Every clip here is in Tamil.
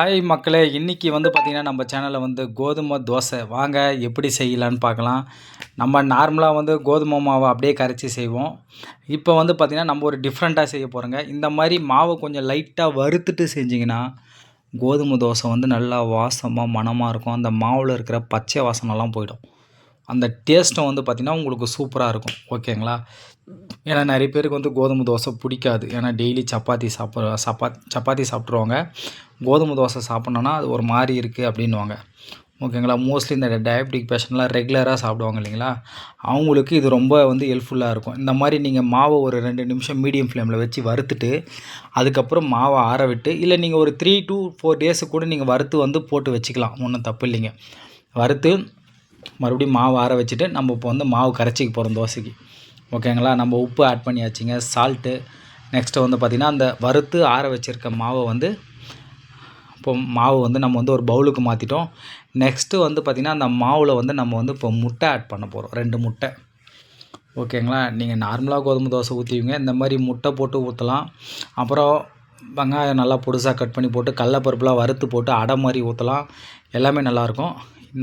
ஹாய் மக்களே! இன்னைக்கு பார்த்தீங்கன்னா, நம்ம சேனல்ல கோதுமை தோசை வாங்க எப்படி செய்யலான்னு பார்க்கலாம். நம்ம நார்மலா கோதுமை மாவ அப்படியே கரைச்சி செய்வோம். இப்போ பார்த்தீங்கன்னா, நம்ம ஒரு டிஃப்ரெண்ட்டா செய்ய போறோங்க. இந்த மாரி மாவ கொஞ்சம் லைட்டா வறுத்துட்டு செஞ்சீங்கன்னா, கோதுமை தோசை நல்லா வாசமா, மணமா இருக்கும். அந்த மாவுல இருக்கிற பச்சை வாசனைலாம் போயிடும். அந்த டேஸ்ட்டும் பார்த்தீங்கன்னா, உங்களுக்கு சூப்பரா இருக்கும். ஓகேங்களா? ஏன்னா நெறைய பேருக்கு கோதுமை தோசை பிடிக்காது. ஏன்னா டெய்லி சப்பாத்தி சாப்பிட்ருவாங்க. கோதுமை தோசை சாப்பிட்ணுன்னா அது ஒரு மாரி இருக்குது அப்படின்னுவாங்க. ஓகேங்களா? மோஸ்ட்லி இந்த டயபெட்டிக் பேஷண்ட்லாம் ரெகுலராக சாப்பிடுவாங்க இல்லைங்களா? அவங்களுக்கு இது ரொம்ப ஹெல்ப்ஃபுல்லாக இருக்கும். இந்த மாரி நீங்கள் மாவை ஒரு 2 நிமிஷம் மீடியம் ஃப்ளேமில் வச்சு வறுத்துட்டு, அதுக்கப்புறம் மாவை ஆற விட்டு, இல்லை நீங்கள் ஒரு 3 to 4 டேஸுக்கு கூட நீங்கள் வறுத்து போட்டு வச்சுக்கலாம். ஒன்றும் தப்பு இல்லைங்க. வறுத்து மறுபடியும் மாவு ஆற வச்சுட்டு, நம்ம இப்போ மாவு கரைச்சிக்க போகிறோம் தோசைக்கு. ஓகேங்களா? நம்ம உப்பு ஆட் பண்ணியாச்சுங்க, சால்ட்டு. நெக்ஸ்ட்டு பார்த்திங்கன்னா, அந்த வறுத்து ஆற வச்சுருக்க மாவை இப்போ மாவு நம்ம ஒரு பவுலுக்கு மாற்றிட்டோம். நெக்ஸ்ட்டு பார்த்திங்கன்னா, அந்த மாவில் நம்ம இப்போ முட்டை ஆட் பண்ண போகிறோம். 2 முட்டை. ஓகேங்களா? நீங்கள் நார்மலாக கோதுமை தோசை ஊற்றுவீங்க. இந்த மாதிரி முட்டை போட்டு ஊற்றலாம். அப்புறம் வெங்காயம் நல்லா பொடுசாக கட் பண்ணி போட்டு, கடலப்பருப்புலாம் வறுத்து போட்டு அடை மாதிரி ஊற்றலாம். எல்லாமே நல்லாயிருக்கும்.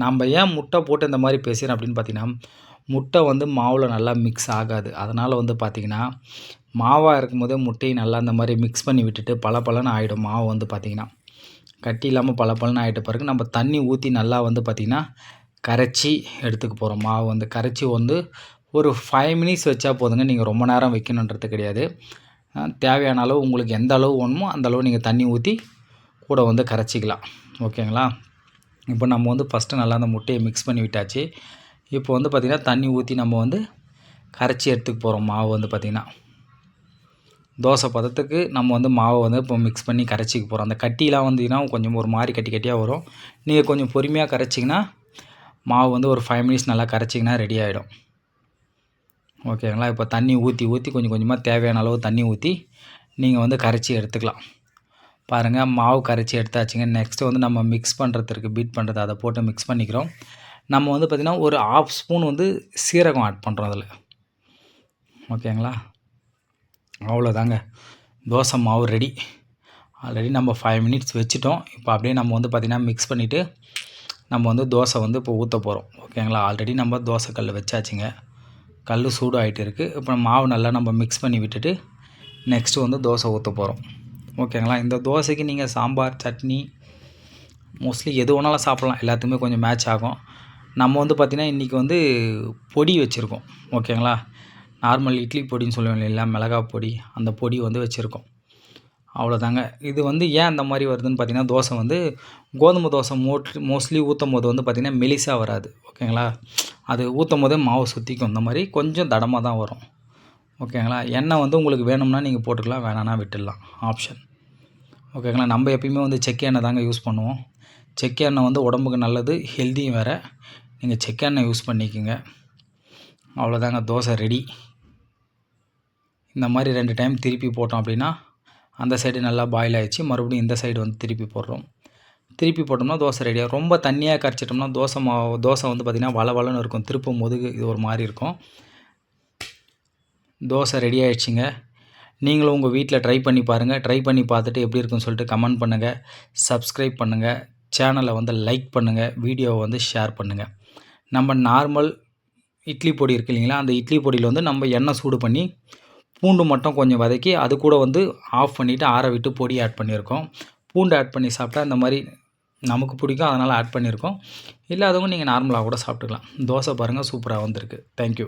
நம்ம ஏன் முட்டை போட்டு இந்த மாதிரி பேசுகிறேன் அப்படின்னு பார்த்தீங்கன்னா, முட்டை மாவில் நல்லா மிக்ஸ் ஆகாது. அதனால் பார்த்திங்கன்னா, மாவாக இருக்கும்போதே முட்டையை நல்லா இந்த மாதிரி மிக்ஸ் பண்ணி விட்டுட்டு பளபளன்னு ஆகிடும். மாவு பார்த்திங்கன்னா, கட்டி இல்லாமல் பளபளன்னு ஆகிட்ட பிறகு நம்ம தண்ணி ஊற்றி நல்லா பார்த்திங்கன்னா கரைச்சி எடுத்துக்க போகிறோம். மாவு கரைச்சி ஒரு 5 மினிட்ஸ் வச்சா போதுங்க. நீங்கள் ரொம்ப நேரம் வைக்கணுன்றது கிடையாது. தேவையான அளவு உங்களுக்கு எந்த அளவு வேணுமோ அந்த அளவு நீங்கள் தண்ணி ஊற்றி கூட கரைச்சிக்கலாம். ஓகேங்களா? இப்போ நம்ம ஃபஸ்ட்டு நல்லா அந்த முட்டையை மிக்ஸ் பண்ணி விட்டாச்சு. இப்போ பார்த்திங்கன்னா தண்ணி ஊற்றி நம்ம கரைச்சி எடுத்துக்க போகிறோம். மாவு பார்த்திங்கன்னா தோசை பதத்துக்கு நம்ம மாவை இப்போ மிக்ஸ் பண்ணி கரைச்சிக்க போகிறோம். அந்த கட்டிலாம் வந்தீங்கன்னா கொஞ்சம் ஒரு மாதிரி கட்டி கட்டியாக வரும். நீங்கள் கொஞ்சம் பொறுமையாக கரைச்சிங்கன்னா மாவு ஒரு 5 மினிட்ஸ் நல்லா கரைச்சிங்கன்னா ரெடி ஆகிடும். ஓகேங்களா? இப்போ தண்ணி ஊற்றி கொஞ்சம் கொஞ்சமாக தேவையான அளவு தண்ணி ஊற்றி நீங்கள் கரைச்சி எடுத்துக்கலாம். பாருங்கள், மாவு கரைச்சி எடுத்தாச்சுங்க. நெக்ஸ்ட்டு நம்ம மிக்ஸ் பண்ணுறதுக்கு பீட் பண்ணுறது அதை போட்டு மிக்ஸ் பண்ணிக்கிறோம். நம்ம பார்த்திங்கன்னா ஒரு 1/2 ஸ்பூன் சீரகம் ஆட் பண்ணுறோம் அதில். ஓகேங்களா? அவ்வளோதாங்க, தோசை மாவு ரெடி. ஆல்ரெடி நம்ம 5 மினிட்ஸ் வச்சுட்டோம். இப்போ அப்படியே நம்ம பார்த்திங்கன்னா மிக்ஸ் பண்ணிவிட்டு நம்ம தோசை இப்போ ஊற்ற போகிறோம். ஓகேங்களா? ஆல்ரெடி நம்ம தோசை கல் வச்சாச்சுங்க. கல் சூடு ஆகிட்டு இருக்குது. இப்போ மாவு நல்லா நம்ம மிக்ஸ் பண்ணி விட்டுட்டு நெக்ஸ்ட்டு தோசை ஊற்ற போகிறோம். ஓகேங்களா? இந்த தோசைக்கு நீங்கள் சாம்பார், சட்னி மோஸ்ட்லி எது வேணாலும் சாப்பிட்லாம். எல்லாத்துக்குமே கொஞ்சம் மேட்ச் ஆகும். நம்ம பார்த்திங்கன்னா இன்றைக்கி பொடி வச்சுருக்கோம். ஓகேங்களா? நார்மல் இட்லி பொடின்னு சொல்லுவோம் இல்லைங்களா, மிளகா பொடி, அந்த பொடி வச்சுருக்கோம். அவ்வளோதாங்க. இது ஏன் அந்த மாதிரி வருதுன்னு பார்த்தீங்கன்னா, தோசை கோதுமை தோசை மோஸ்ட்லி ஊற்றும் போது பார்த்திங்கன்னா மெலிசாக வராது. ஓகேங்களா? அது ஊற்றும் போதே மாவு சுற்றிக்கும். இந்த மாதிரி கொஞ்சம் தடமாக தான் வரும். ஓகேங்களா? எண்ணெய் உங்களுக்கு வேணும்னா நீங்கள் போட்டுக்கலாம், வேணான்னா விட்டுடலாம், ஆப்ஷன். ஓகேங்களா? நம்ம எப்பயுமே செக்கு எண்ணெய் தாங்க யூஸ் பண்ணுவோம். செக்கு எண்ணெய் உடம்புக்கு நல்லது, ஹெல்த்தியும் வேறு. நீங்கள் செக்கு எண்ணெய் யூஸ் பண்ணிக்கோங்க. அவ்வளோதாங்க, தோசை ரெடி. இந்த மாதிரி 2 டைம் திருப்பி போட்டோம் அப்படின்னா அந்த சைடு நல்லா பாயில் ஆகிடுச்சு. மறுபடியும் இந்த சைடு திருப்பி போடுறோம். திருப்பி போட்டோம்னா தோசை ரெடியாக. ரொம்ப தண்ணியாக கரைச்சிட்டோம்னா தோசை பார்த்திங்கன்னா வளவளன்னு இருக்கும். திருப்பும் போது இது ஒரு மாதிரி இருக்கும். தோசை ரெடி ஆகிடுச்சிங்க. நீங்களும் உங்கள் வீட்டில் ட்ரை பண்ணி பாருங்கள். ட்ரை பண்ணி பார்த்துட்டு எப்படி இருக்குன்னு சொல்லிட்டு கமெண்ட் பண்ணுங்கள். சப்ஸ்கிரைப் பண்ணுங்கள். சேனலை லைக் பண்ணுங்கள். வீடியோவை ஷேர் பண்ணுங்கள். நம்ம நார்மல் இட்லி பொடி இருக்குது இல்லைங்களா, அந்த இட்லி பொடியில் நம்ம எண்ணெய் சூடு பண்ணி பூண்டு மட்டும் கொஞ்சம் வதக்கி அது கூட ஆஃப் பண்ணிவிட்டு ஆற விட்டு பொடி ஆட் பண்ணியிருக்கோம். பூண்டு ஆட் பண்ணி சாப்பிட்டா இந்த மாதிரி நமக்கு பிடிக்கும், அதனால் ஆட் பண்ணியிருக்கோம். இல்லாதவங்க நீங்கள் நார்மலாக கூட சாப்பிட்டுக்கலாம். தோசை பாருங்கள், சூப்பராக வந்திருக்கு. தேங்க்யூ.